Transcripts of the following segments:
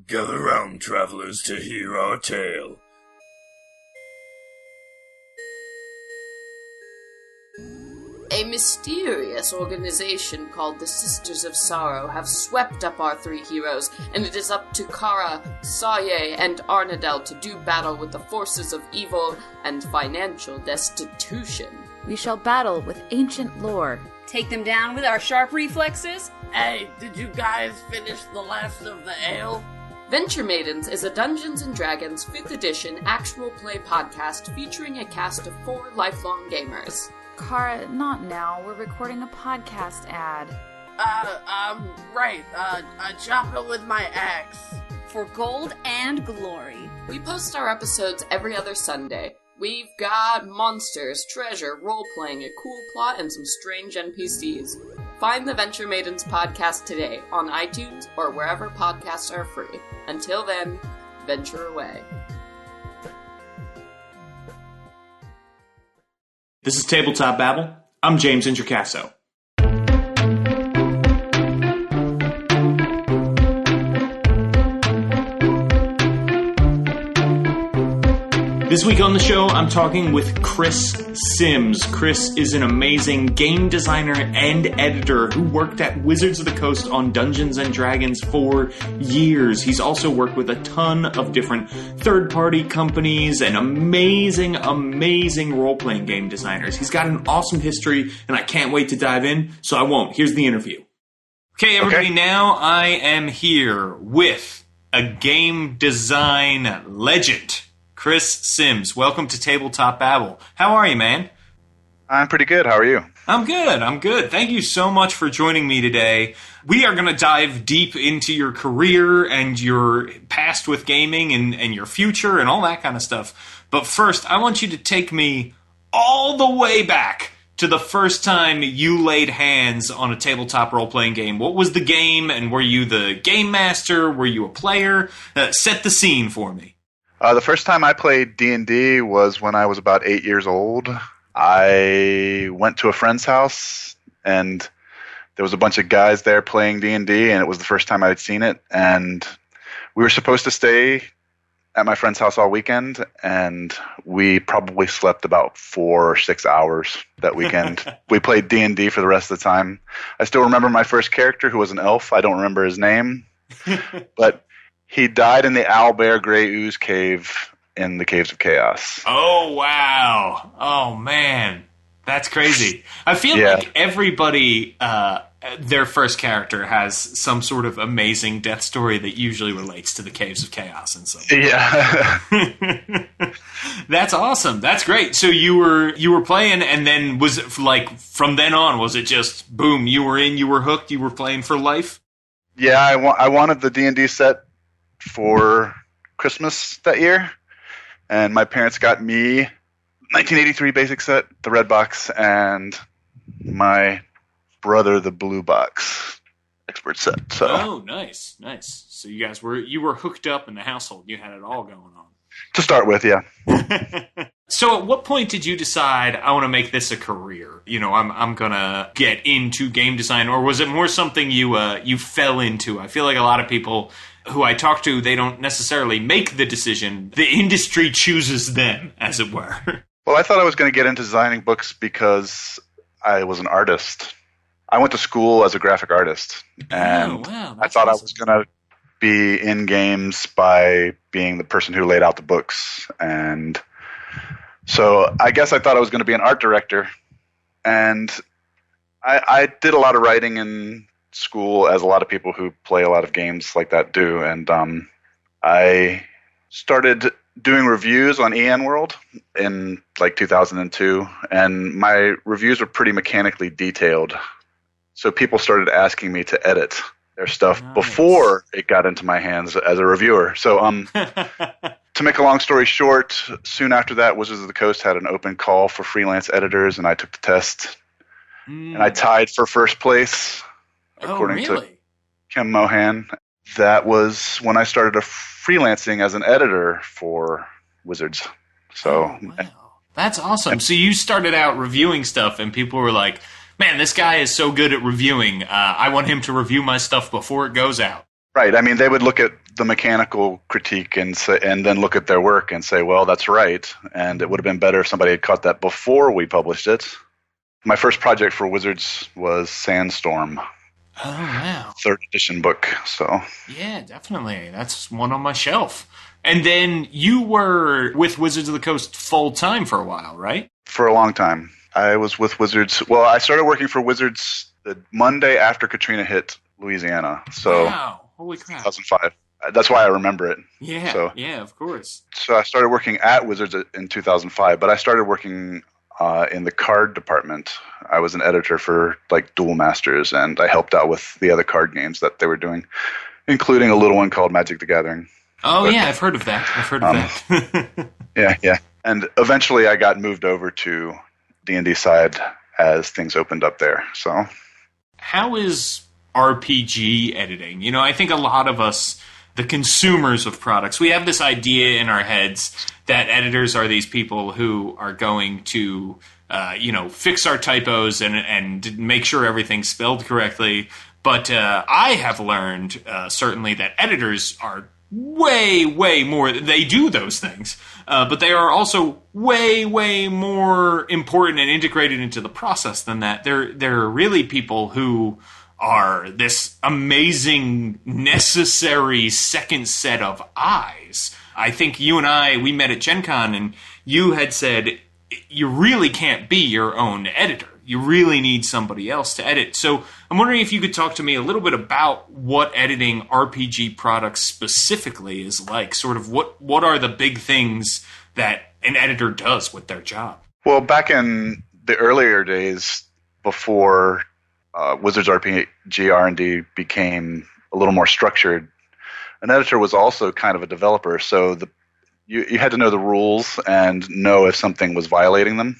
Gather round, travelers, to hear our tale. A mysterious organization called the Sisters of Sorrow have swept up our three heroes, and it is up to Kara, Saye, and Arnadel to do battle with the forces of evil and financial destitution. We shall battle with ancient lore. Take them down with our sharp reflexes. Hey, did you guys finish the last of the ale? Venture Maidens is a Dungeons & Dragons 5th edition actual play podcast featuring a cast of 4 lifelong gamers. Kara, not now. We're recording a podcast ad. Right. I chop it with my axe. For gold and glory. We post our episodes every other Sunday. We've got monsters, treasure, role-playing, a cool plot, and some strange NPCs. Find the Venture Maidens podcast today on iTunes or wherever podcasts are free. Until then, venture away. This is Tabletop Babble. I'm James Introcaso. This week on the show, I'm talking with Chris Sims. Chris is an amazing game designer and editor who worked at Wizards of the Coast on Dungeons & Dragons for years. He's also worked with a ton of different third-party companies and amazing role-playing game designers. He's got an awesome history, and I can't wait to dive in, so I won't. Here's the interview. Okay, everybody, Now I am here with a game design legend. Chris Sims, welcome to Tabletop Babble. How are you, man? I'm pretty good. How are you? I'm good. Thank you so much for joining me today. We are going to dive deep into your career and your past with gaming and your future and all that kind of stuff. But first, I want you to take me all the way back to the first time you laid hands on a tabletop role-playing game. What was the game, and were you the game master? Were you a player? Set the scene for me. The first time I played D&D was when I was about 8 years old. I went to a friend's house, and there was a bunch of guys there playing D&D, and it was the first time I had seen it. And we were supposed to stay at my friend's house all weekend, and we probably slept about 4 or 6 hours that weekend. We played D&D for the rest of the time. I still remember my first character, who was an elf. I don't remember his name, but he died in the Owlbear Grey Ooze Cave in the Caves of Chaos. Oh, wow. Oh, man. That's crazy. I feel like everybody, their first character has some sort of amazing death story that usually relates to the Caves of Chaos and so. Yeah. That's awesome. That's great. So you were playing, and then was it like from then on, was it just boom, you were in, you were hooked, you were playing for life? Yeah, I wanted the D&D set for Christmas that year, and my parents got me 1983 basic set, the red box, and my brother the blue box expert set. So. Oh, nice. So you guys were hooked up in the household. You had it all going on. To start with, yeah. So at what point did you decide, I want to make this a career? You know, I'm gonna get into game design, or was it more something you fell into? I feel like a lot of people who I talk to, they don't necessarily make the decision. The industry chooses them, as it were. Well, I thought I was going to get into designing books because I was an artist. I went to school as a graphic artist, and I thought awesome. I was going to be in games by being the person who laid out the books. And so I guess I thought I was going to be an art director. And I did a lot of writing in school, as a lot of people who play a lot of games like that do, and I started doing reviews on EN World in like 2002, and my reviews were pretty mechanically detailed, so people started asking me to edit their stuff before it got into my hands as a reviewer. So to make a long story short, soon after that, Wizards of the Coast had an open call for freelance editors, and I took the test, and I tied for first place. According to Kim Mohan. That was when I started freelancing as an editor for Wizards. So, That's awesome. So you started out reviewing stuff, and people were like, man, this guy is so good at reviewing. I want him to review my stuff before it goes out. Right. I mean, they would look at the mechanical critique and then look at their work and say, well, that's right. And it would have been better if somebody had caught that before we published it. My first project for Wizards was Sandstorm. Oh, wow. 3rd edition book. So yeah, definitely. That's one on my shelf. And then you were with Wizards of the Coast full time for a while, right? For a long time. I was with Wizards. Well, I started working for Wizards the Monday after Katrina hit Louisiana. So wow. Holy crap. 2005. That's why I remember it. Yeah, so, yeah, of course. So I started working at Wizards in 2005, but I started working in the card department. I was an editor for like Duel Masters, and I helped out with the other card games that they were doing, including a little one called Magic the Gathering. Oh, yeah, I've heard of that. that. Yeah. And eventually I got moved over to D&D side as things opened up there. So, how is RPG editing? You know, I think a lot of us, the consumers of products, we have this idea in our heads that editors are these people who are going to, fix our typos and make sure everything's spelled correctly. But I have learned, certainly, that editors are way, way more. They do those things, but they are also way, way more important and integrated into the process than that. They're really people who are this amazing, necessary second set of eyes. I think you and I, we met at Gen Con, and you had said you really can't be your own editor. You really need somebody else to edit. So I'm wondering if you could talk to me a little bit about what editing RPG products specifically is like. Sort of what are the big things that an editor does with their job? Well, back in the earlier days, before Wizards RPG R&D became a little more structured, an editor was also kind of a developer. So you had to know the rules and know if something was violating them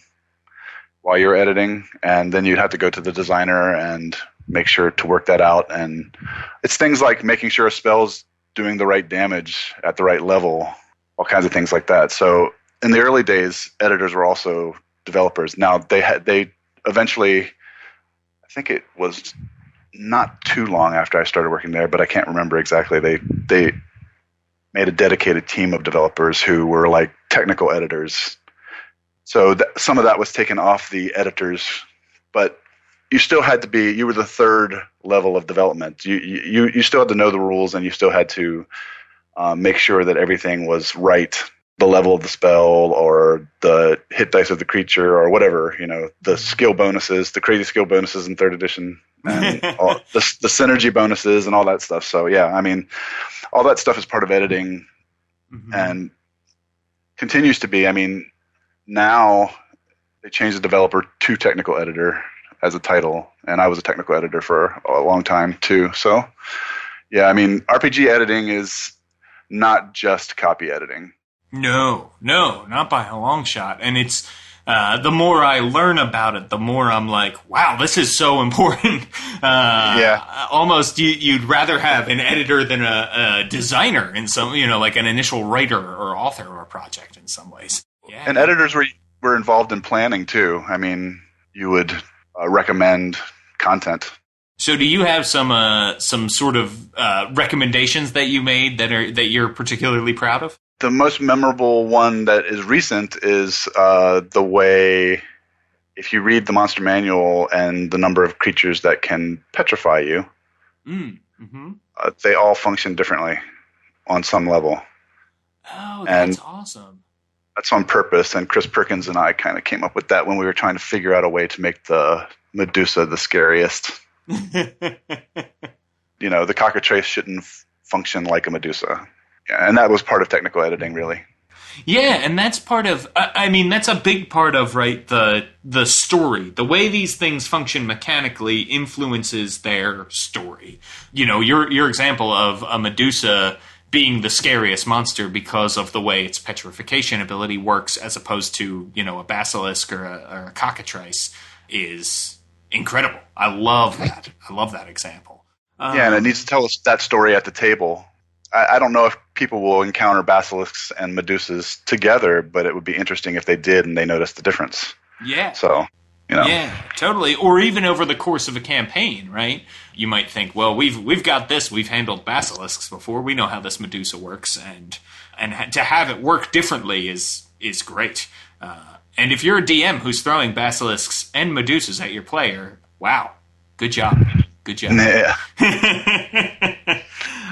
while you're editing, and then you'd have to go to the designer and make sure to work that out. And it's things like making sure a spell's doing the right damage at the right level, all kinds of things like that. So in the early days, editors were also developers. Now they eventually, I think it was not too long after I started working there, but I can't remember exactly. They made a dedicated team of developers who were like technical editors. So some of that was taken off the editors, but you still had to be. You were the third level of development. You still had to know the rules, and you still had to make sure that everything was right. The level of the spell, or the hit dice of the creature, or whatever. You know, the skill bonuses, the crazy skill bonuses in 3rd edition, and all the synergy bonuses, and all that stuff. So yeah, I mean, all that stuff is part of editing, and continues to be. I mean, now they changed the developer to technical editor as a title, and I was a technical editor for a long time too. So yeah, I mean, RPG editing is not just copy editing. No, not by a long shot. And it's the more I learn about it, the more I'm like, wow, this is so important. Yeah. Almost you'd rather have an editor than a designer in some, like an initial writer or author or project in some ways. Yeah. And editors were involved in planning too. I mean, you would recommend content. So do you have some sort of recommendations that you made that you're particularly proud of? The most memorable one that is recent is the way, if you read the monster manual and the number of creatures that can petrify you, they all function differently on some level. Oh, that's awesome. That's on purpose, and Chris Perkins and I kind of came up with that when we were trying to figure out a way to make the Medusa the scariest. The cockatrice shouldn't function like a Medusa. Yeah, and that was part of technical editing, really. Yeah, and that's part of, that's a big part of, right, the story. The way these things function mechanically influences their story. Your example of a Medusa being the scariest monster because of the way its petrification ability works as opposed to, a basilisk or a cockatrice is incredible. I love that. I love that example. Yeah, and it needs to tell us that story at the table. I don't know if people will encounter basilisks and Medusas together, but it would be interesting if they did and they noticed the difference. Yeah. So You know? Yeah, totally. Or even over the course of a campaign, right? You might think, well, we've got this. We've handled basilisks before. We know how this Medusa works, and to have it work differently is great. And if you're a DM who's throwing basilisks and Medusas at your player, wow, good job. Good job. Yeah.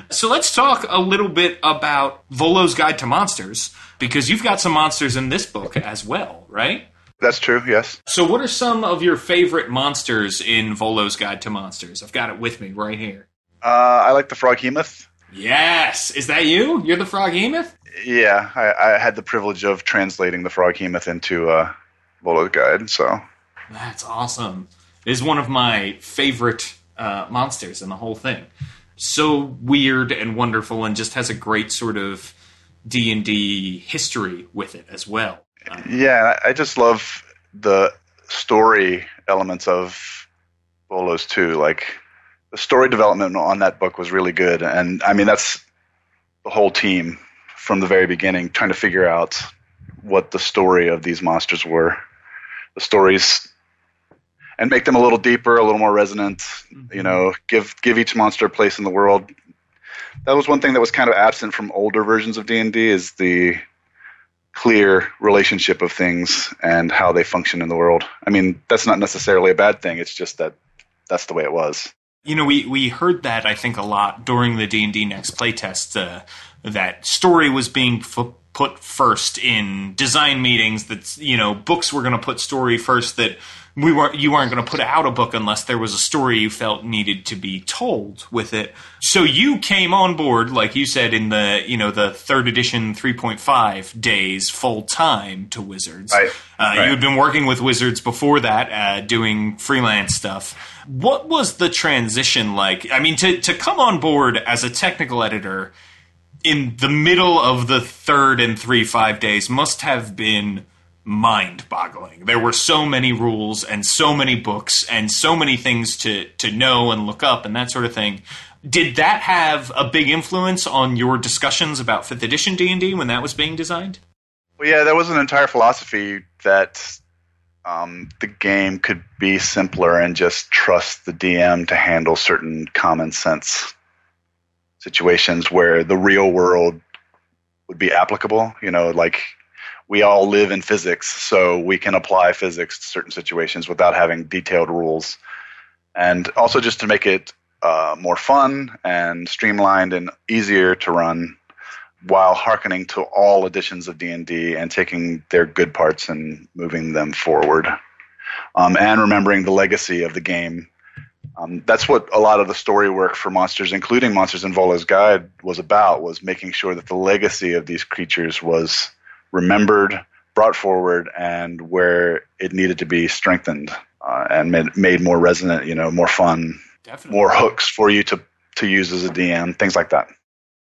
So let's talk a little bit about Volo's Guide to Monsters, because you've got some monsters in this book as well, right? That's true, yes. So what are some of your favorite monsters in Volo's Guide to Monsters? I've got it with me right here. I like the Froghemoth. Yes! Is that you? You're the Froghemoth? Yeah, I had the privilege of translating the Froghemoth into Volo's Guide, so... That's awesome. It is one of my favorite monsters in the whole thing. So weird and wonderful, and just has a great sort of D&D history with it as well. Yeah, I just love the story elements of Volo's too. Like, the story development on that book was really good. And, I mean, that's the whole team from the very beginning, trying to figure out what the story of these monsters were. The stories, and make them a little deeper, a little more resonant, you know, give each monster a place in the world. That was one thing that was kind of absent from older versions of D&D, is the clear relationship of things and how they function in the world. I mean, that's not necessarily a bad thing. It's just that that's the way it was. You know, we heard that, I think, a lot during the D&D Next playtest, that story was being put first in design meetings, that, you know, books were going to put story first, that you weren't going to put out a book unless there was a story you felt needed to be told with it. So you came on board, like you said, in the, you know, the 3rd edition 3.5 days full time to Wizards. Right. You had been working with Wizards before that, doing freelance stuff. What was the transition like? I mean, to come on board as a technical editor in the middle of the 3rd and 3.5 days must have been mind-boggling. There were so many rules and so many books and so many things to know and look up and that sort of thing. Did that have a big influence on your discussions about 5th edition D&D when that was being designed? Well, yeah, there was an entire philosophy that the game could be simpler and just trust the DM to handle certain common sense situations where the real world would be applicable. You know, like, we all live in physics, so we can apply physics to certain situations without having detailed rules. And also just to make it more fun and streamlined and easier to run, while hearkening to all editions of D&D and taking their good parts and moving them forward. And remembering the legacy of the game. That's what a lot of the story work for monsters, including Monsters in Volo's Guide, was about, was making sure that the legacy of these creatures was remembered, brought forward, and where it needed to be strengthened and made more resonant, you know, more fun, Definitely. More hooks for you to use as a DM, things like that.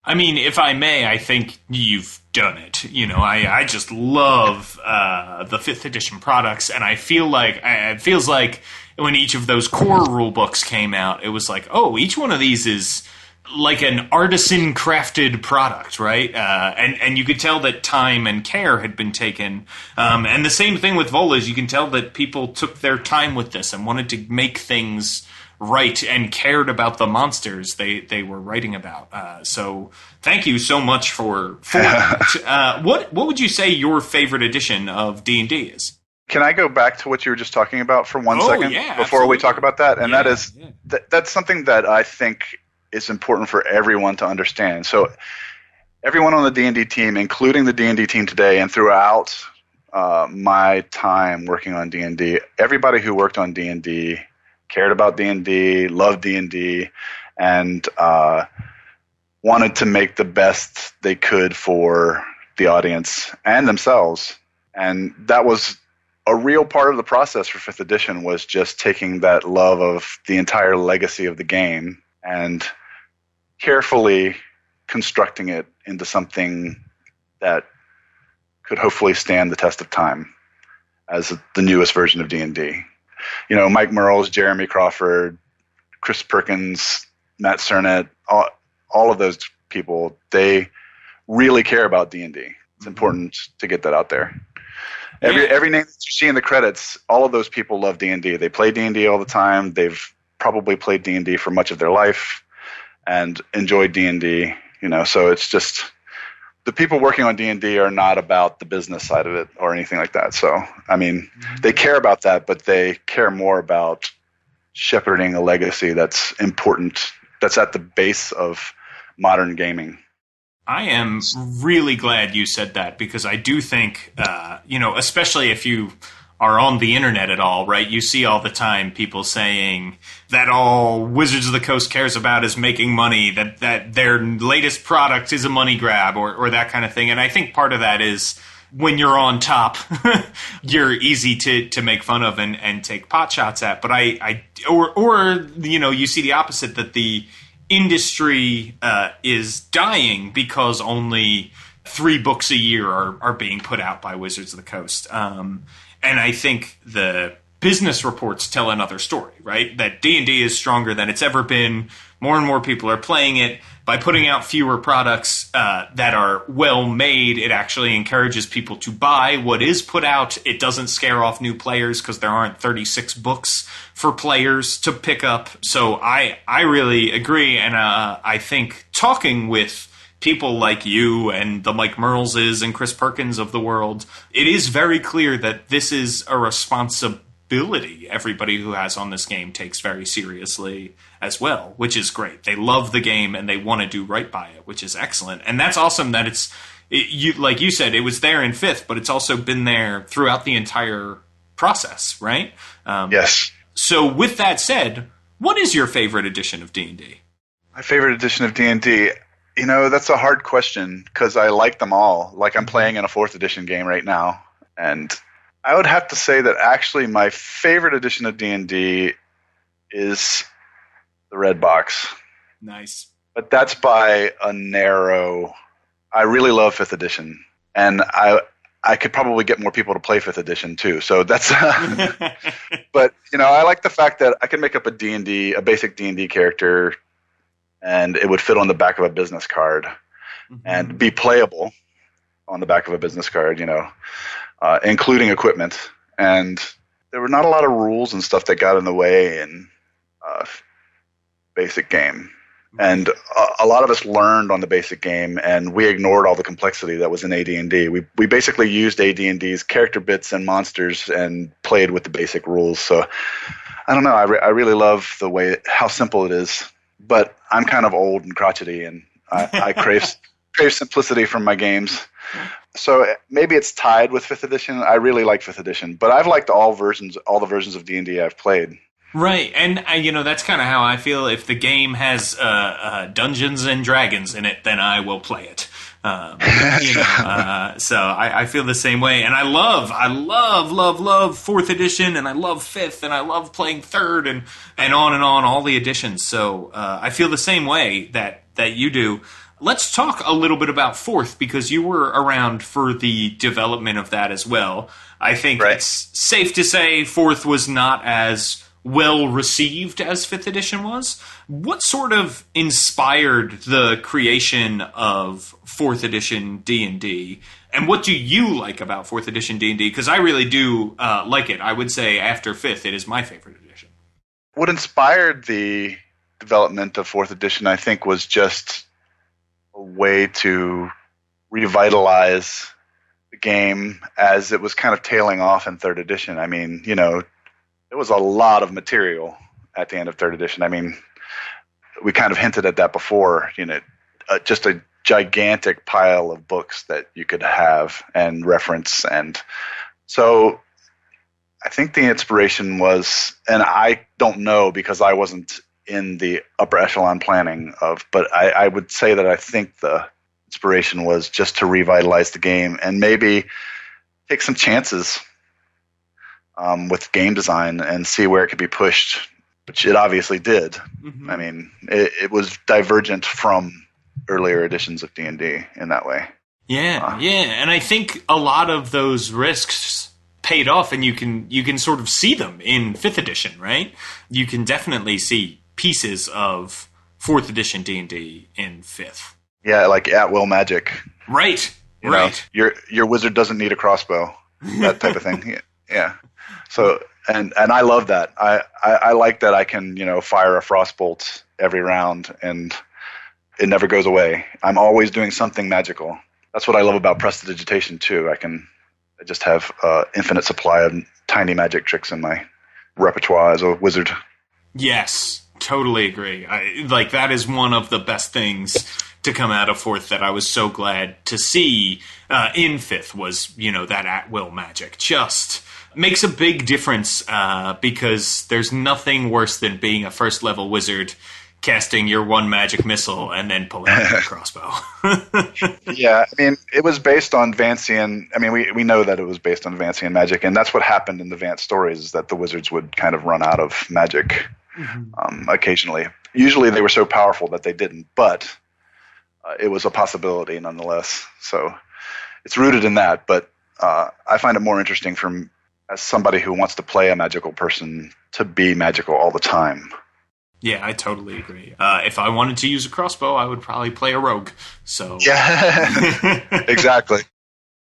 I mean, if I may, I think you've done it. You know, I just love the 5th edition products, and I feel like it feels like when each of those core rule books came out, it was like, oh, each one of these is like an artisan crafted product, right? And you could tell that time and care had been taken. And the same thing with Volas, you can tell that people took their time with this and wanted to make things right and cared about the monsters they were writing about. So thank you so much for that. What would you say your favorite edition of D&D is? Can I go back to what you were just talking about for one second before absolutely. We talk about that? And that is that's something that I think is important for everyone to understand. So everyone on the D&D team, including the D&D team today and throughout my time working on D&D, everybody who worked on D&D cared about D&D, loved D&D, and wanted to make the best they could for the audience and themselves. And that was a real part of the process for 5th edition, was just taking that love of the entire legacy of the game and carefully constructing it into something that could hopefully stand the test of time as the newest version of D&D. You know, Mike Merles, Jeremy Crawford, Chris Perkins, Matt Cernett, all of those people, they really care about D&D. It's important to get that out there. Every name that you see in the credits, all of those people love D&D. They play D&D all the time. They've probably played D&D for much of their life and enjoyed D&D. So it's just the people working on D&D are not about the business side of it or anything like that. So, I mean, they care about that, but they care more about shepherding a legacy that's important, that's at the base of modern gaming. I am really glad you said that, because I do think, especially if you are on the internet at all, right? You see all the time people saying that all Wizards of the Coast cares about is making money, that their latest product is a money grab or that kind of thing. And I think part of that is when you're on top, you're easy to make fun of and take pot shots at. But you see the opposite, that the industry is dying because only 3 books a year are being put out by Wizards of the Coast. And I think the business reports tell another story, right? That D&D is stronger than it's ever been. More and more people are playing it. By putting out fewer products that are well made, it actually encourages people to buy what is put out. It doesn't scare off new players because there aren't 36 books for players to pick up. So I really agree, and I think talking with people like you and the Mike Merleses and Chris Perkins of the world, it is very clear that this is a responsibility everybody who has on this game takes very seriously as well, which is great. They love the game and they want to do right by it, which is excellent. And that's awesome that like you said, it was there in 5th, but it's also been there throughout the entire process, right? Yes. So with that said, what is your favorite edition of D&D? My favorite edition of D&D... that's a hard question because I like them all. Like, I'm playing in a 4th edition game right now, and I would have to say that actually my favorite edition of D&D is the Red Box. Nice. But that's by a narrow... I really love 5th edition, and I could probably get more people to play 5th edition too. So that's... But, I like the fact that I can make up a basic D&D character, and it would fit on the back of a business card and be playable on the back of a business card, including equipment. And there were not a lot of rules and stuff that got in the way in basic game. And a lot of us learned on the basic game, and we ignored all the complexity that was in AD&D. We basically used AD&D's character bits and monsters and played with the basic rules. So I don't know. I really love how simple it is. But I'm kind of old and crotchety, and I crave simplicity from my games. So maybe it's tied with 5th edition. I really like 5th edition, but I've liked all the versions of D&D I've played. Right, and that's kind of how I feel. If the game has Dungeons and Dragons in it, then I will play it. So I feel the same way, and I love 4th edition, and I love 5th, and I love playing 3rd, and on all the editions. So I feel the same way that you do. Let's talk a little bit about 4th, because you were around for the development of that as well. I think It's safe to say 4th was not as well received as 5th edition was. What sort of inspired the creation of 4th edition D&D, and what do you like about 4th edition D&D? Because I really do like it. I would say after 5th, it is my favorite edition. What inspired the development of 4th edition, I think, was just a way to revitalize the game as it was kind of tailing off in 3rd edition. I mean, there was a lot of material at the end of 3rd edition. I mean, we kind of hinted at that before, just a gigantic pile of books that you could have and reference. And so I think the inspiration was, and I don't know because I wasn't in the upper echelon planning but I would say that I think the inspiration was just to revitalize the game and maybe take some chances with game design and see where it could be pushed, which it obviously did. Mm-hmm. I mean, it was divergent from earlier editions of D&D in that way. Yeah, and I think a lot of those risks paid off, and you can sort of see them in 5th edition, right? You can definitely see pieces of 4th edition D&D in 5th. Yeah, like at-will magic. Right. You know, your wizard doesn't need a crossbow. that type of thing. Yeah. So and I love that. I like that I can fire a frostbolt every round and it never goes away. I'm always doing something magical. That's what I love about prestidigitation too. I just have infinite supply of tiny magic tricks in my repertoire as a wizard. Yes, totally agree. That is one of the best things to come out of 4th that I was so glad to see in 5th was, that at-will magic. Just makes a big difference because there's nothing worse than being a first-level wizard casting your one magic missile and then pulling out your crossbow. Yeah, I mean, it was based on Vancian. I mean, we know that it was based on Vancian magic, and that's what happened in the Vance stories, is that the wizards would kind of run out of magic occasionally. Usually they were so powerful that they didn't, but it was a possibility nonetheless. So it's rooted in that, but I find it more interesting as somebody who wants to play a magical person to be magical all the time. Yeah, I totally agree. If I wanted to use a crossbow, I would probably play a rogue. So yeah, exactly.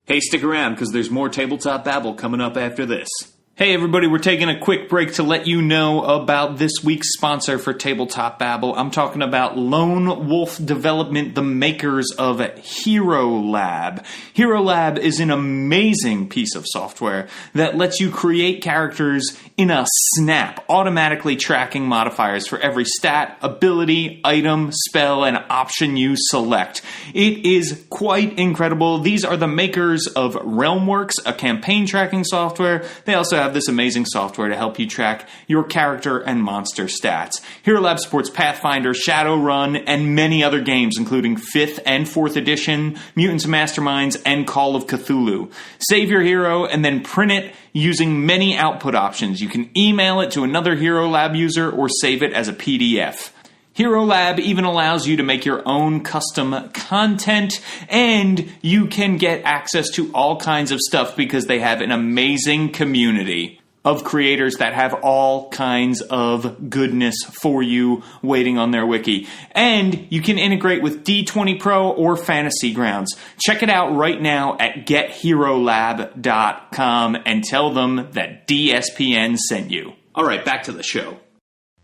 Hey, stick around because there's more Tabletop Babble coming up after this. Hey everybody, we're taking a quick break to let you know about this week's sponsor for Tabletop Babble. I'm talking about Lone Wolf Development, the makers of Hero Lab. Hero Lab is an amazing piece of software that lets you create characters in a snap, automatically tracking modifiers for every stat, ability, item, spell, and option you select. It is quite incredible. These are the makers of Realmworks, a campaign tracking software. They also have this amazing software to help you track your character and monster stats. Hero Lab supports Pathfinder, Shadowrun, and many other games, including 5th and 4th edition, Mutants and Masterminds, and Call of Cthulhu. Save your hero and then print it using many output options. You can email it to another Hero Lab user or save it as a PDF. Hero Lab even allows you to make your own custom content, and you can get access to all kinds of stuff because they have an amazing community of creators that have all kinds of goodness for you waiting on their wiki. And you can integrate with D20 Pro or Fantasy Grounds. Check it out right now at getherolab.com and tell them that DSPN sent you. All right, back to the show.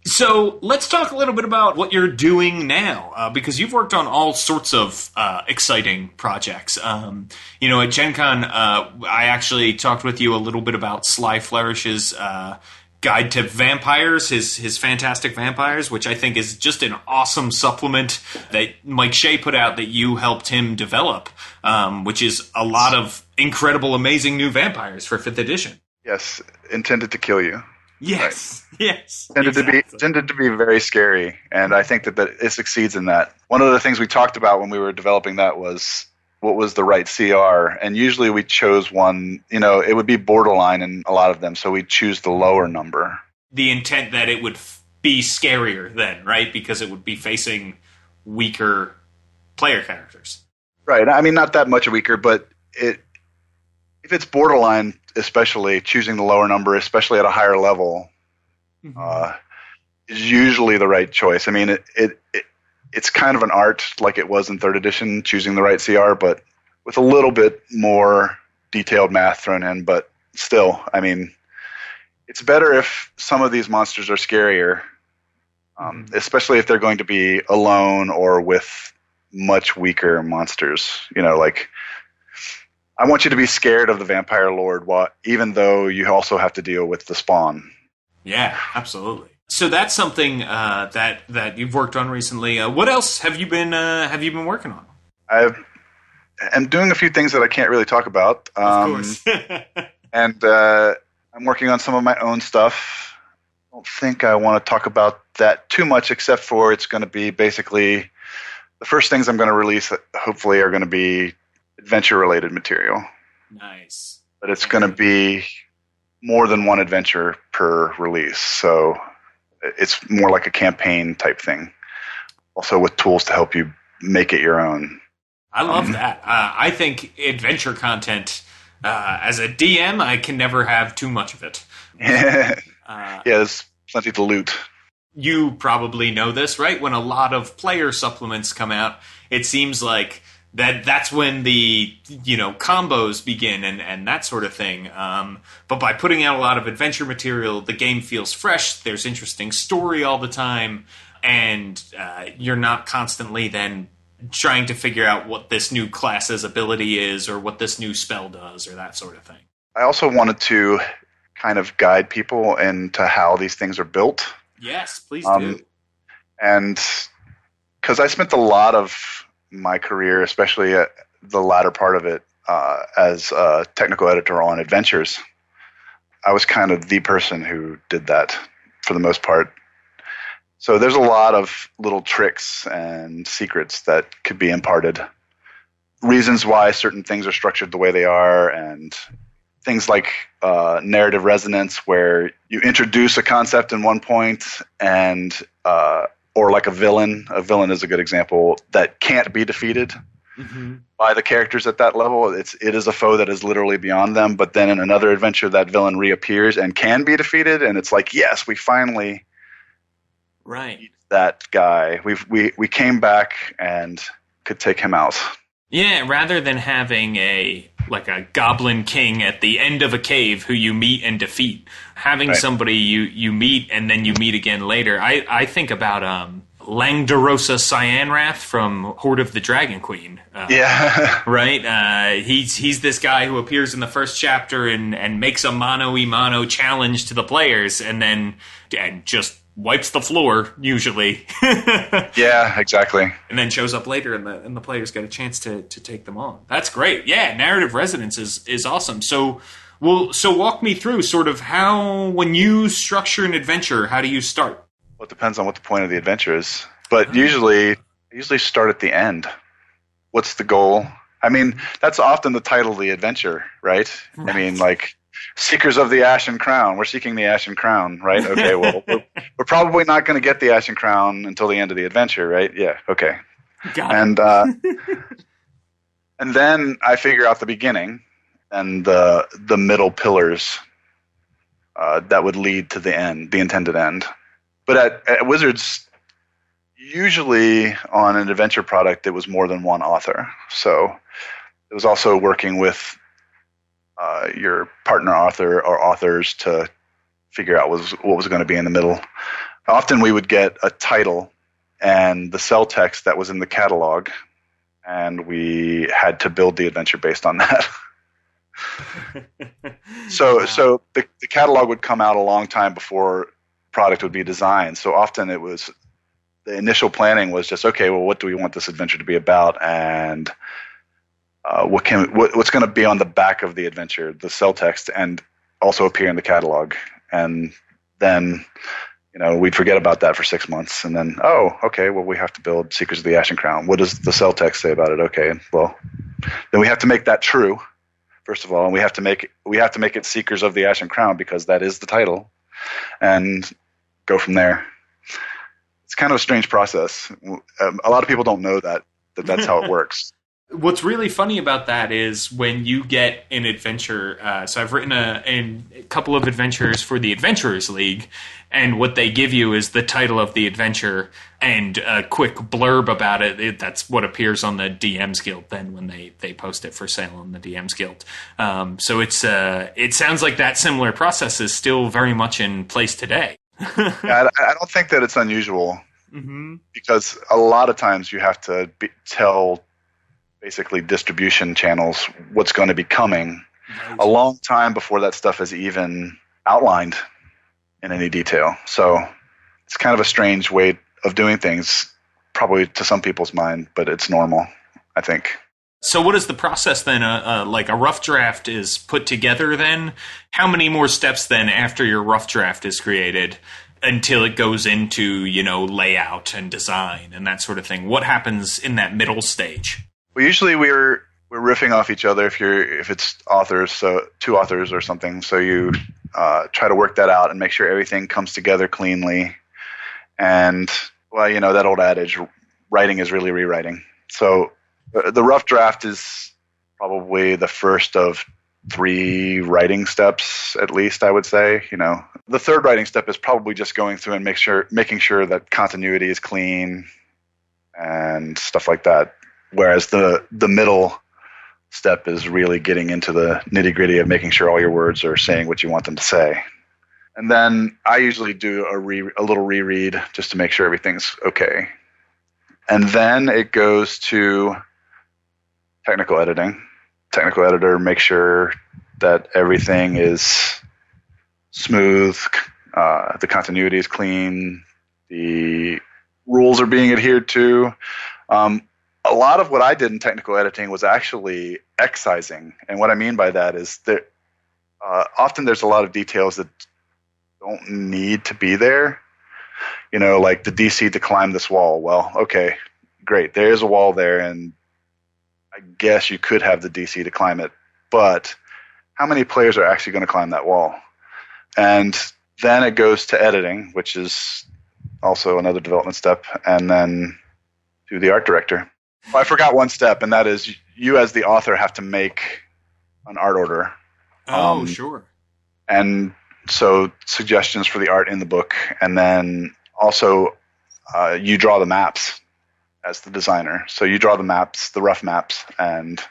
So let's talk a little bit about what you're doing now, because you've worked on all sorts of exciting projects. At Gen Con, I actually talked with you a little bit about Sly Flourish's Guide to Vampires, his Fantastic Vampires, which I think is just an awesome supplement that Mike Shea put out that you helped him develop, which is a lot of incredible, amazing new vampires for 5th edition. Yes, intended to kill you. Yes, right. Yes. Tended to be very scary, and I think that it succeeds in that. One of the things we talked about when we were developing that was what was the right CR, and usually we chose one, it would be borderline in a lot of them, so we'd choose the lower number. The intent that it would be scarier then, right? Because it would be facing weaker player characters. Right, I mean, not that much weaker, but if it's borderline, especially choosing the lower number, especially at a higher level, is usually the right choice. I mean, it's kind of an art like it was in 3rd edition, choosing the right CR, but with a little bit more detailed math thrown in. But still, I mean, it's better if some of these monsters are scarier, especially if they're going to be alone or with much weaker monsters. I want you to be scared of the Vampire Lord, even though you also have to deal with the Spawn. Yeah, absolutely. So that's something that you've worked on recently. What else have you been working on? I'm doing a few things that I can't really talk about. Of course. And I'm working on some of my own stuff. I don't think I want to talk about that too much, except for it's going to be basically the first things I'm going to release. Hopefully, are going to be adventure-related material. Nice. But it's going to be more than one adventure per release, so it's more like a campaign type thing. Also with tools to help you make it your own. I love that. I think adventure content, as a DM, I can never have too much of it. There's plenty to loot. You probably know this, right? When a lot of player supplements come out, it seems like that's when the combos begin and that sort of thing. But by putting out a lot of adventure material, the game feels fresh. There's interesting story all the time, and you're not constantly then trying to figure out what this new class's ability is or what this new spell does or that sort of thing. I also wanted to kind of guide people into how these things are built. Yes, please do. And because I spent a lot of my career, especially at the latter part of it, as a technical editor on adventures, I was kind of the person who did that for the most part. So there's a lot of little tricks and secrets that could be imparted. Reasons why certain things are structured the way they are, and things like narrative resonance, where you introduce a concept in one point and or like a villain. A villain is a good example that can't be defeated by the characters at that level. It is a foe that is literally beyond them. But then in another adventure, that villain reappears and can be defeated, and it's like, yes, we finally beat that guy. We came back and could take him out. Yeah, rather than having a goblin king at the end of a cave who you meet and defeat, having somebody you meet and then you meet again later. I think about Langdarosa Cyanrath from Horde of the Dragon Queen. Right? He's this guy who appears in the first chapter and makes a mano-a-mano challenge to the players and just wipes the floor, usually. Yeah, exactly. And then shows up later and the players get a chance to take them on. That's great. Yeah, narrative resonance is awesome. So walk me through sort of how, when you structure an adventure, how do you start? Well, it depends on what the point of the adventure is. But usually start at the end. What's the goal? I mean, that's often the title of the adventure, right? I mean, like, Seekers of the Ashen Crown. We're seeking the Ashen Crown, right? Okay, well, we're probably not going to get the Ashen Crown until the end of the adventure, right? Yeah, okay. Got it. And then I figure out the beginning and the middle pillars that would lead to the end, the intended end. But at Wizards, usually on an adventure product, it was more than one author. So it was also working with your partner author or authors to figure out what was going to be in the middle. Often we would get a title and the cell text that was in the catalog, and we had to build the adventure based on that. So the catalog would come out a long time before product would be designed. So often it was, the initial planning was just, okay, well, what do we want this adventure to be about, and what's going to be on the back of the adventure, the cell text, and also appear in the catalog. And then, we'd forget about that for 6 months, and then, oh, okay, well, we have to build Seekers of the Ashen Crown. What does the cell text say about it? Okay, well, then we have to make that true, first of all, and we have to make it Seekers of the Ashen Crown because that is the title, and go from there. It's kind of a strange process. A lot of people don't know that's how it works. What's really funny about that is when you get an adventure. So I've written a couple of adventures for the Adventurers League, and what they give you is the title of the adventure and a quick blurb about it. That's what appears on the DM's Guild then when they post it for sale on the DM's Guild. So it sounds like that similar process is still very much in place today. Yeah, I don't think that it's unusual because a lot of times you have to tell basically distribution channels what's going to be coming a long time before that stuff is even outlined in any detail. So it's kind of a strange way of doing things, probably to some people's mind, but it's normal, I think. So what is the process then? Like a rough draft is put together then? How many more steps then after your rough draft is created until it goes into, layout and design and that sort of thing? What happens in that middle stage? Well, usually we're riffing off each other if it's authors, so 2 authors or something. So you try to work that out and make sure everything comes together cleanly. And, well, that old adage, writing is really rewriting. So the rough draft is probably the first of 3 writing steps, at least, I would say. The third writing step is probably just going through and making sure that continuity is clean and stuff like that. Whereas the middle step is really getting into the nitty-gritty of making sure all your words are saying what you want them to say. And then I usually do a little reread just to make sure everything's okay. And then it goes to technical editing. Technical editor makes sure that everything is smooth, the continuity is clean, the rules are being adhered to. A lot of what I did in technical editing was actually excising. And what I mean by that is that often there's a lot of details that don't need to be there. You know, like the DC to climb this wall. Well, okay, great. There's a wall there, and I guess you could have the DC to climb it. But how many players are actually going to climb that wall? And then it goes to editing, which is also another development step, and then to the art director. Well, I forgot one step, and that is you as the author have to make an art order. Oh, sure. And so suggestions for the art in the book, and then also you draw the maps as the designer. So you draw the maps, the rough maps, and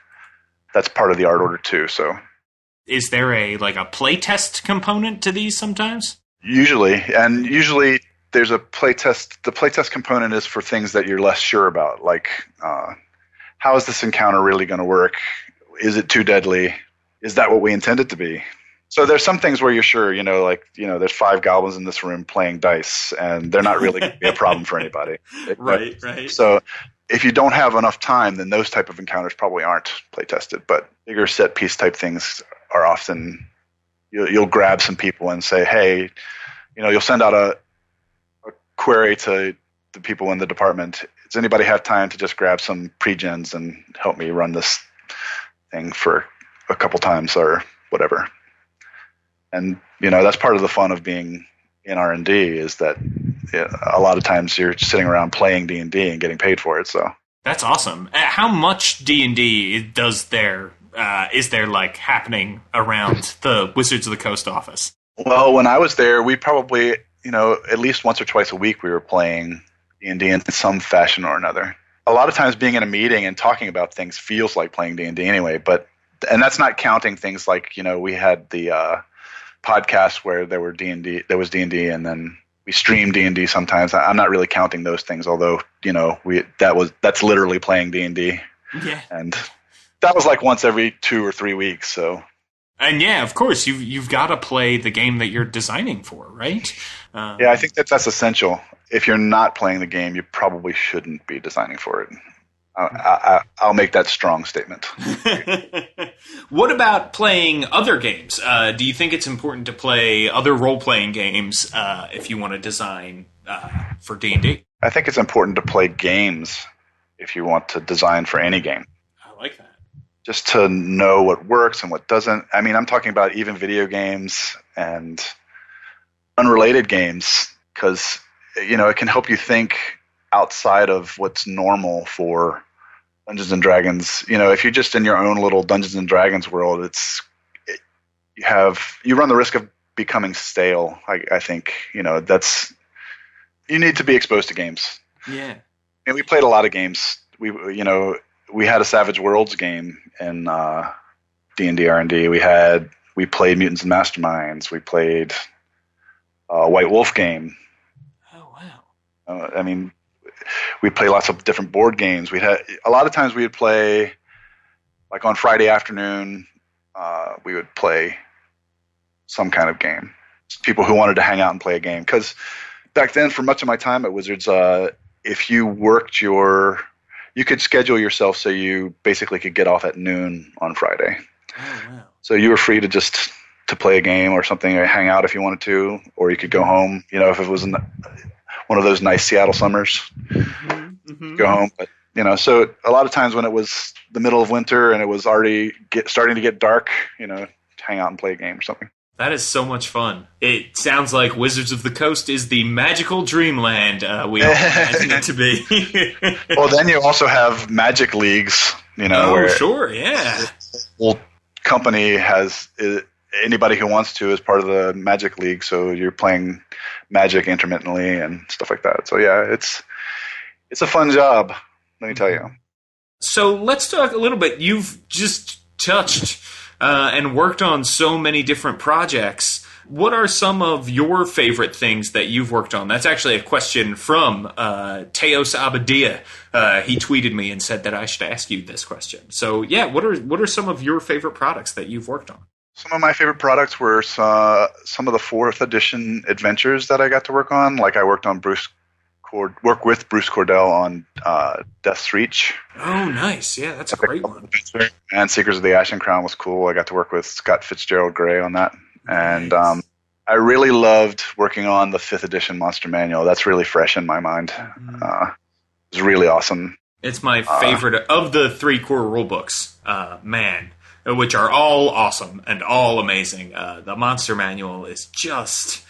that's part of the art order too. So is there a playtest component to these sometimes? Usually there's a playtest. The playtest component is for things that you're less sure about, like how is this encounter really going to work? Is it too deadly? Is that what we intend it to be? So there's some things where you're sure, there's 5 goblins in this room playing dice, and they're not really going to be a problem for anybody. Right. So if you don't have enough time, then those type of encounters probably aren't play tested. But bigger set piece type things are often, you'll grab some people and say, hey, you'll send out a query to the people in the department. Does anybody have time to just grab some pre-gens and help me run this thing for a couple times or whatever? And, that's part of the fun of being in R&D is that a lot of times you're sitting around playing D&D and getting paid for it. So that's awesome. How much D&D is there happening around the Wizards of the Coast office? Well, when I was there, we probably, at least once or twice a week we were playing D&D in some fashion or another. A lot of times being in a meeting and talking about things feels like playing D&D anyway, and that's not counting things like, we had the podcast where there was D&D, and then we stream D&D sometimes. I'm not really counting those things, although, that's literally playing D&D. Yeah. And that was like once every 2 or 3 weeks, so. And yeah, of course, you've got to play the game that you're designing for, right? Yeah, I think that's essential. If you're not playing the game, you probably shouldn't be designing for it. I'll make that strong statement. What about playing other games? Do you think it's important to play other role-playing games if you want to design for D&D? I think it's important to play games if you want to design for any game. I like that. Just to know what works and what doesn't. I mean, I'm talking about even video games and unrelated games because, it can help you think outside of what's normal for Dungeons and Dragons. If you're just in your own little Dungeons and Dragons world, you run the risk of becoming stale. I think, you need to be exposed to games. Yeah. And we played a lot of games. We had a Savage Worlds game in D&D R&D. We played Mutants and Masterminds. We played a White Wolf game. Oh, wow. We play lots of different board games. A lot of times we would play, like on Friday afternoon, we would play some kind of game. People who wanted to hang out and play a game. Because back then, for much of my time at Wizards, if you worked you could schedule yourself so you basically could get off at noon on Friday. Oh, wow. So you were free to just to play a game or something, or hang out if you wanted to, or you could go home. If it was one of those nice Seattle summers, go home. But so a lot of times when it was the middle of winter and it was already starting to get dark, hang out and play a game or something. That is so much fun. It sounds like Wizards of the Coast is the magical dreamland we all imagine it to be. Well, then you also have Magic Leagues, where sure, yeah. The whole company has anybody who wants to is part of the Magic League, so you're playing Magic intermittently and stuff like that. So yeah, it's a fun job, let me tell you. So let's talk a little bit. You've just touched and worked on so many different projects. What are some of your favorite things that you've worked on? That's actually a question from Teos Abadia. He tweeted me and said that I should ask you this question. So, yeah, what are some of your favorite products that you've worked on? Some of my favorite products were some of the 4th edition adventures that I got to work on. Like I worked with Bruce Cordell on Death's Reach. Oh, nice. Yeah, that's a great one. And Seekers of the Ashen Crown was cool. I got to work with Scott Fitzgerald Gray on that. And I really loved working on the 5th edition Monster Manual. That's really fresh in my mind. It was really awesome. It's my favorite of the 3 core rulebooks, which are all awesome and all amazing. The Monster Manual is just...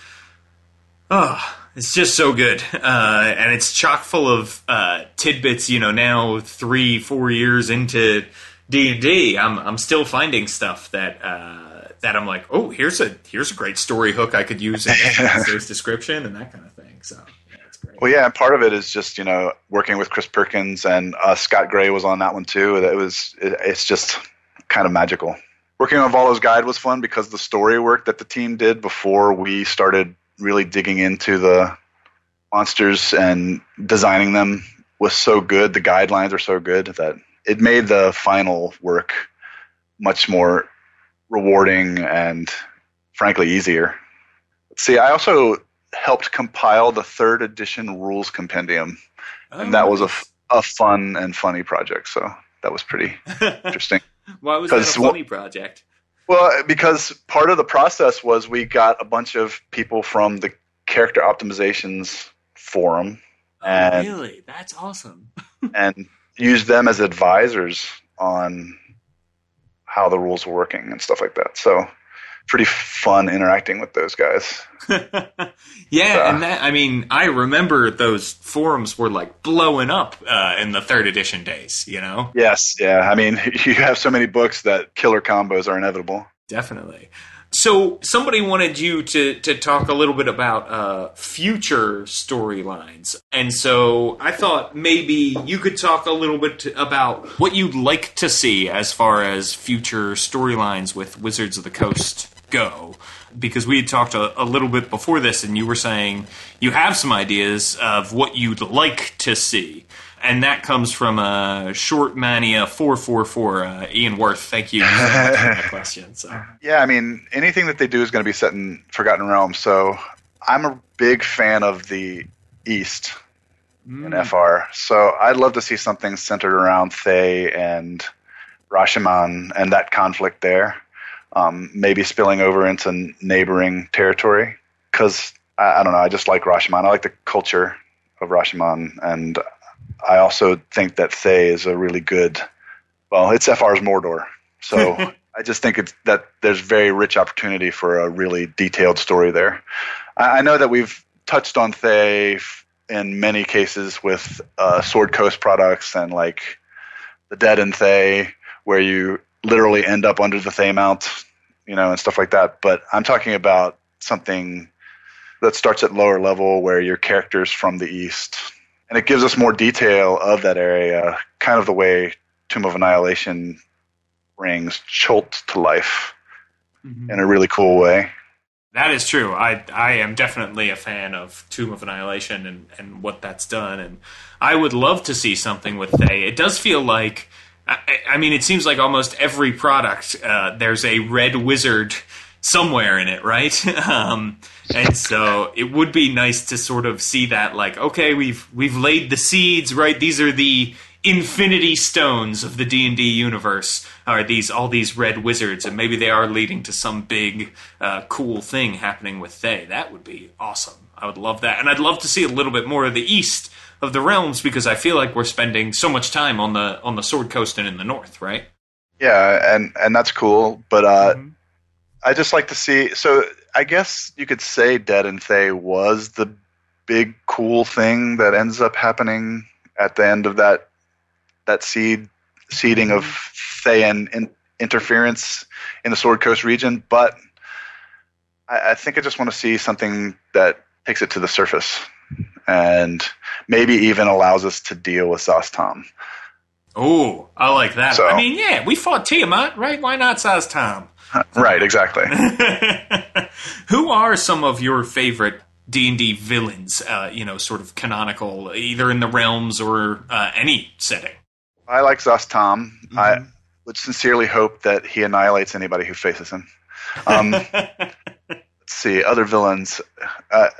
it's just so good. And it's chock full of tidbits, now 3-4 years into D&D. I'm still finding stuff that I'm like, oh, here's a great story hook I could use in this description and that kind of thing. So yeah, it's great. Well, yeah, and part of it is just working with Chris Perkins and Scott Gray was on that one too. It's just kind of magical. Working on Volo's Guide was fun because the story work that the team did before we started really digging into the monsters and designing them was so good. The guidelines are so good that it made the final work much more rewarding and frankly easier. See, I also helped compile the 3rd edition rules compendium, and that was a fun and funny project. So that was pretty interesting. Why was that a funny project? Well, because part of the process was we got a bunch of people from the character optimizations forum, and really, that's awesome, and used them as advisors on how the rules were working and stuff like that. So pretty fun interacting with those guys. Yeah, and I remember those forums were like blowing up in the 3rd edition days, Yes, yeah. You have so many books that killer combos are inevitable. Definitely. So somebody wanted you to talk a little bit about future storylines. And so I thought maybe you could talk a little bit about what you'd like to see as far as future storylines with Wizards of the Coast go. Because we had talked a little bit before this, and you were saying you have some ideas of what you'd like to see. And that comes from Short Mania 444. Ian Worth, thank you so much for that question. So. Yeah, anything that they do is going to be set in Forgotten Realms. So I'm a big fan of the East in FR. So I'd love to see something centered around Thay and Rashomon and that conflict there. Maybe spilling over into neighboring territory. Because, I don't know, I just like Rashomon. I like the culture of Rashomon, and I also think that Thay is a really good, it's FR's Mordor. So I just think that there's very rich opportunity for a really detailed story there. I know that we've touched on Thay in many cases with Sword Coast products and like the Dead and Thay, where you literally end up under the Thay Mount, and stuff like that. But I'm talking about something that starts at lower level where your character's from the East. And it gives us more detail of that area, kind of the way Tomb of Annihilation brings Chult to life in a really cool way. That is true. I am definitely a fan of Tomb of Annihilation and what that's done. And I would love to see something with Thay. It does feel like, it seems like almost every product, there's a red wizard somewhere in it, right? And so it would be nice to sort of see that, like, okay, we've laid the seeds, right? These are the infinity stones of the D&D universe, are all these red wizards, and maybe they are leading to some big, cool thing happening with Thay. That would be awesome. I would love that. And I'd love to see a little bit more of the east of the realms, because I feel like we're spending so much time on the Sword Coast and in the north, right? Yeah, and that's cool, but I just like to see, so I guess you could say Dead and Thay was the big cool thing that ends up happening at the end of that seeding of Thay and interference in the Sword Coast region, but I think I just want to see something that takes it to the surface and maybe even allows us to deal with Zastam. Oh, I like that. So, I mean, yeah, we fought Tiamat, right? Why not Zaz-Tam? Right, exactly. Who are some of your favorite D&D villains, sort of canonical, either in the realms or any setting? I like Zaz-Tam. Mm-hmm. I would sincerely hope that he annihilates anybody who faces him. Let's see, other villains. I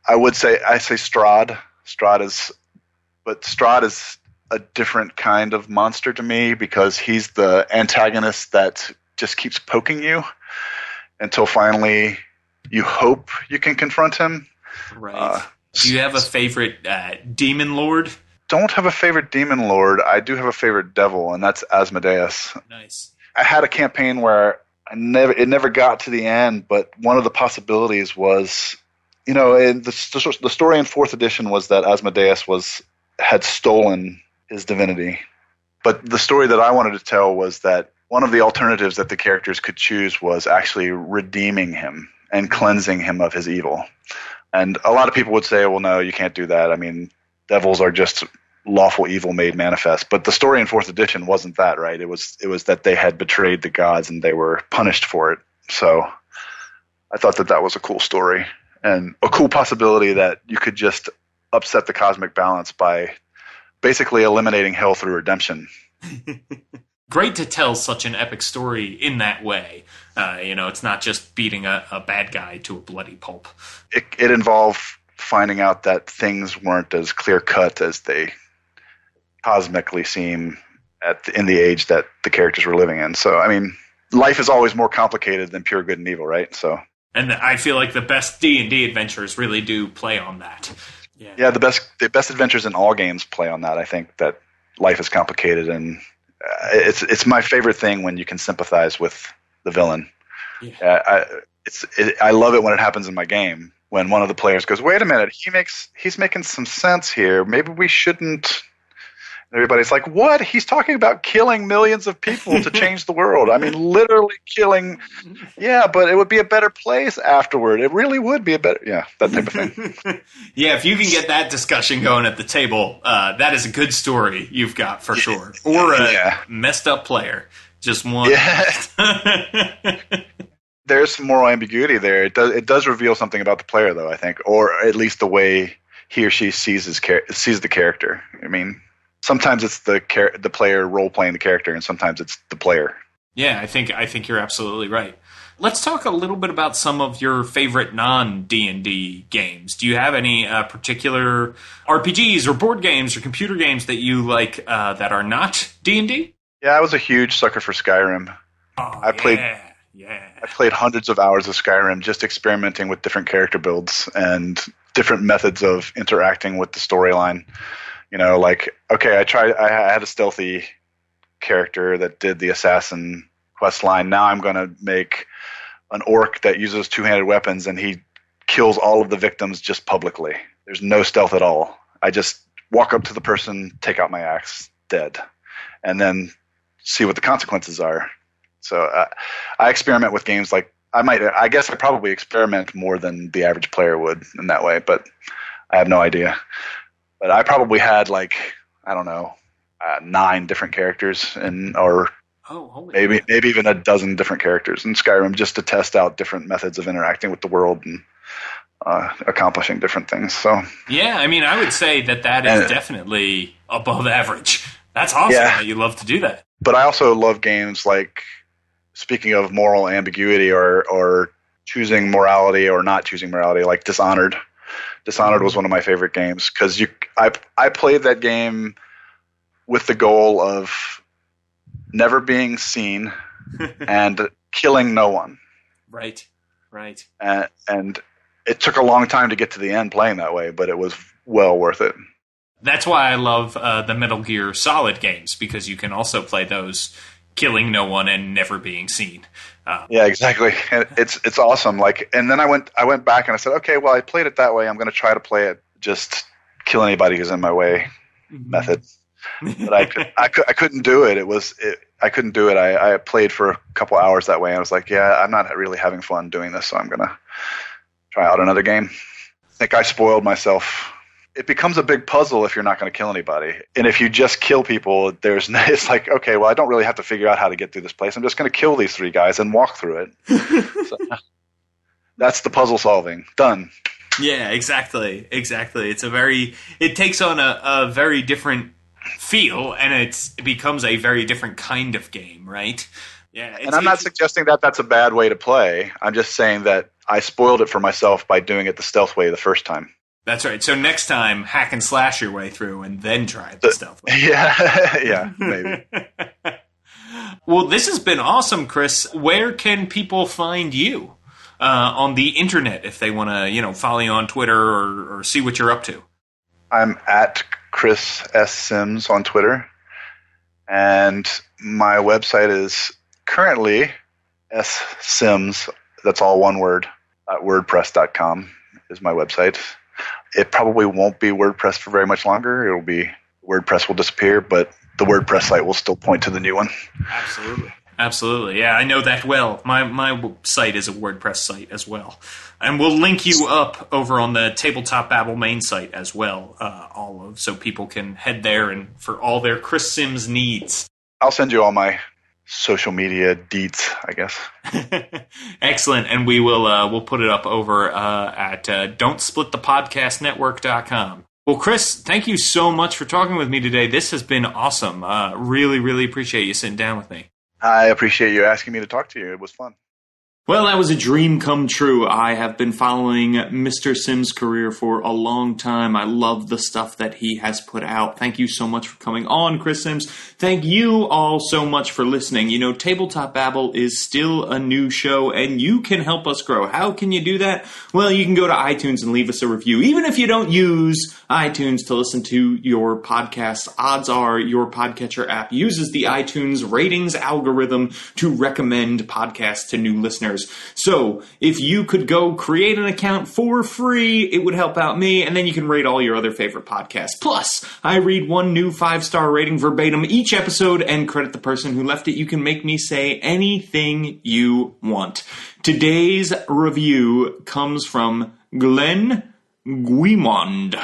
say Strahd. Strahd is a different kind of monster to me because he's the antagonist that just keeps poking you until finally you hope you can confront him. Right. Do you have a favorite demon lord? Don't have a favorite demon lord. I do have a favorite devil, and that's Asmodeus. Nice. I had a campaign where it never got to the end, but one of the possibilities was, in the story in 4th edition was that Asmodeus had stolen his divinity. But the story that I wanted to tell was that one of the alternatives that the characters could choose was actually redeeming him and cleansing him of his evil. And a lot of people would say, well, no, you can't do that. I mean, devils are just lawful evil made manifest. But the story in 4th edition wasn't that, right? It was that they had betrayed the gods and they were punished for it. So I thought that was a cool story and a cool possibility that you could just upset the cosmic balance by basically eliminating hell through redemption. Great to tell such an epic story in that way. It's not just beating a bad guy to a bloody pulp. It involved finding out that things weren't as clear-cut as they cosmically seem in the age that the characters were living in. So, I mean, life is always more complicated than pure good and evil, right? So, and I feel like the best D&D adventures really do play on that. Yeah, the best adventures in all games play on that. I think that life is complicated, and it's my favorite thing when you can sympathize with the villain. Yeah. I love it when it happens in my game when one of the players goes, "Wait a minute, he's making some sense here. Maybe we shouldn't." Everybody's like, "What? He's talking about killing millions of people to change the world. I mean, literally killing. Yeah, but it would be a better place afterward. It really would be a better, that type of thing." Yeah, if you can get that discussion going at the table, that is a good story you've got for sure. Or a messed up player. Just one. Yeah. There's some moral ambiguity there. It does reveal something about the player, though, I think, or at least the way he or she sees the character. I mean, sometimes it's the player role playing the character, and sometimes it's the player. Yeah, I think you're absolutely right. Let's talk a little bit about some of your favorite non-D&D games. Do you have any particular RPGs or board games or computer games that you like that are not D&D? Yeah, I was a huge sucker for Skyrim. I played hundreds of hours of Skyrim just experimenting with different character builds and different methods of interacting with the storyline. I had a stealthy character that did the assassin quest line. Now I'm going to make an orc that uses two-handed weapons, and he kills all of the victims just publicly. There's no stealth at all. I just walk up to the person, take out my axe, dead, and then see what the consequences are. So I experiment with games like I guess I probably experiment more than the average player would in that way, but I have no idea. But I probably had 9 different characters, maybe even a dozen different characters in Skyrim, just to test out different methods of interacting with the world and accomplishing different things. So yeah, I mean, I would say that is definitely above average. That's awesome that you love to do that. But I also love games like, speaking of moral ambiguity or choosing morality or not choosing morality, like Dishonored. Dishonored was one of my favorite games because I played that game with the goal of never being seen and killing no one. Right. And it took a long time to get to the end playing that way, but it was well worth it. That's why I love the Metal Gear Solid games, because you can also play those killing no one and never being seen. Yeah, exactly. And it's awesome. And then I went back and I said, okay, well, I played it that way. I'm going to try to play it just kill anybody who's in my way method. But I couldn't do it. I couldn't do it. I played for a couple hours that way, and I was like, yeah, I'm not really having fun doing this, so I'm going to try out another game. I think I spoiled myself. it becomes a big puzzle if you're not going to kill anybody. And if you just kill people, it's like, okay, well, I don't really have to figure out how to get through this place. I'm just going to kill these 3 guys and walk through it. So, that's the puzzle solving. Done. Yeah, exactly. It takes on a very different feel, and it becomes a very different kind of game, right? Yeah. And I'm not suggesting that that's a bad way to play. I'm just saying that I spoiled it for myself by doing it the stealth way the first time. That's right. So next time, hack and slash your way through and then try it the stealth way. Yeah, maybe. Well, this has been awesome, Chris. Where can people find you on the internet if they want to, follow you on Twitter or see what you're up to? I'm at Chris S. Sims on Twitter. And my website is currently ssims, that's all one word, .wordpress.com is my website. It probably won't be WordPress for very much longer. WordPress will disappear, but the WordPress site will still point to the new one. Absolutely. Yeah, I know that well. My site is a WordPress site as well. And we'll link you up over on the Tabletop Babble main site as well, so people can head there and for all their Chris Sims needs. I'll send you all my social media deets, I guess. Excellent. And we will we'll put it up over at don'tsplitthepodcastnetwork.com. Well, Chris, thank you so much for talking with me today. This has been awesome. Really, really appreciate you sitting down with me. I appreciate you asking me to talk to you. It was fun. Well, that was a dream come true. I have been following Mr. Sims' career for a long time. I love the stuff that he has put out. Thank you so much for coming on, Chris Sims. Thank you all so much for listening. Tabletop Babble is still a new show, and you can help us grow. How can you do that? Well, you can go to iTunes and leave us a review. Even if you don't use iTunes to listen to your podcast, odds are your podcatcher app uses the iTunes ratings algorithm to recommend podcasts to new listeners. So if you could go create an account for free, it would help out me, and then you can rate all your other favorite podcasts. Plus, I read one new 5-star rating verbatim each episode and credit the person who left it. You can make me say anything you want. Today's review comes from Glenn Guimond.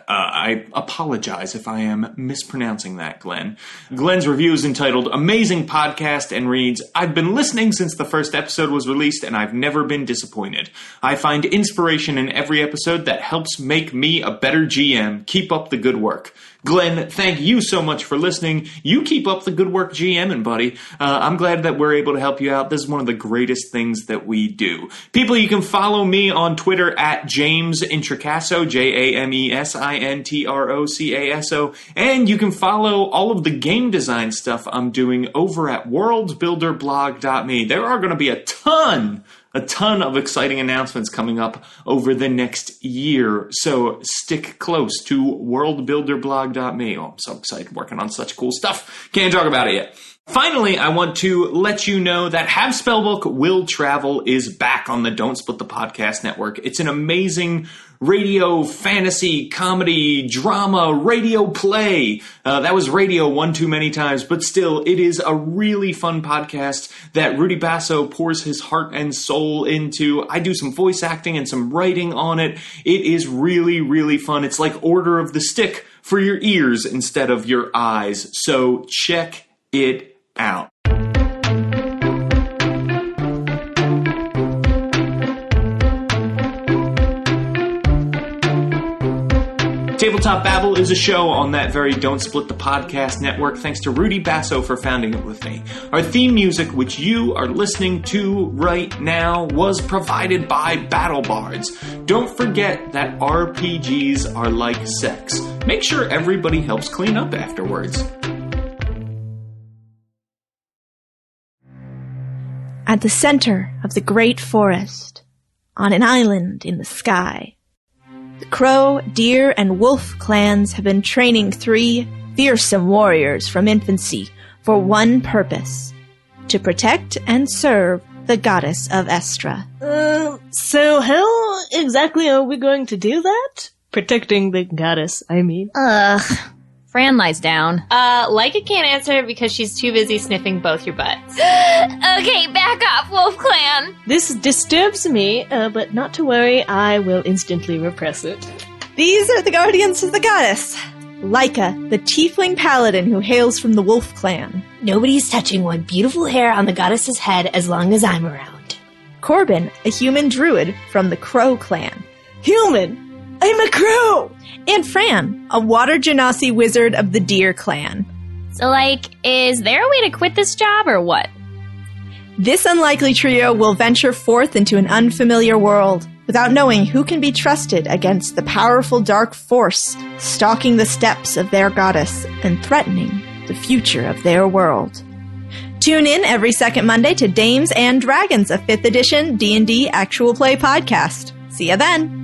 I apologize if I am mispronouncing that, Glenn. Glenn's review is entitled Amazing Podcast and reads, I've been listening since the first episode was released and I've never been disappointed. I find inspiration in every episode that helps make me a better GM. Keep up the good work. Glenn, thank you so much for listening. You keep up the good work GMing, buddy. I'm glad that we're able to help you out. This is one of the greatest things that we do. People, you can follow me on Twitter at James Introcaso, JamesIntrocaso, and you can follow all of the game design stuff I'm doing over at worldbuilderblog.me. There are going to be a ton of exciting announcements coming up over the next year, so stick close to worldbuilderblog.me. Oh, I'm so excited working on such cool stuff. Can't talk about it yet. Finally, I want to let you know that Have Spellbook Will Travel is back on the Don't Split the Podcast Network. It's an amazing radio, fantasy, comedy, drama, radio play. That was radio one too many times, but still, it is a really fun podcast that Rudy Basso pours his heart and soul into. I do some voice acting and some writing on it. It is really, really fun. It's like Order of the Stick for your ears instead of your eyes. So check it out. Tabletop Babble is a show on that very Don't Split the Podcast Network, thanks to Rudy Basso for founding it with me. Our theme music, which you are listening to right now, was provided by Battle Bards. Don't forget that RPGs are like sex. Make sure everybody helps clean up afterwards. At the center of the great forest, on an island in the sky, the crow, deer, and wolf clans have been training 3 fearsome warriors from infancy for one purpose: to protect and serve the goddess of Estra. So how exactly are we going to do that? Protecting the goddess, I mean. Fran lies down. Leica can't answer because she's too busy sniffing both your butts. Okay, back off, Wolf Clan. This disturbs me, but not to worry, I will instantly repress it. These are the guardians of the goddess. Leica, the tiefling paladin who hails from the Wolf Clan. Nobody's touching one beautiful hair on the goddess's head as long as I'm around. Corbin, a human druid from the Crow Clan. Human! I'm a crow! And Fran, a water genasi wizard of the Deer Clan. So, is there a way to quit this job or what? This unlikely trio will venture forth into an unfamiliar world without knowing who can be trusted against the powerful dark force stalking the steps of their goddess and threatening the future of their world. Tune in every second Monday to Dames and Dragons, a 5th edition D&D actual play podcast. See ya then!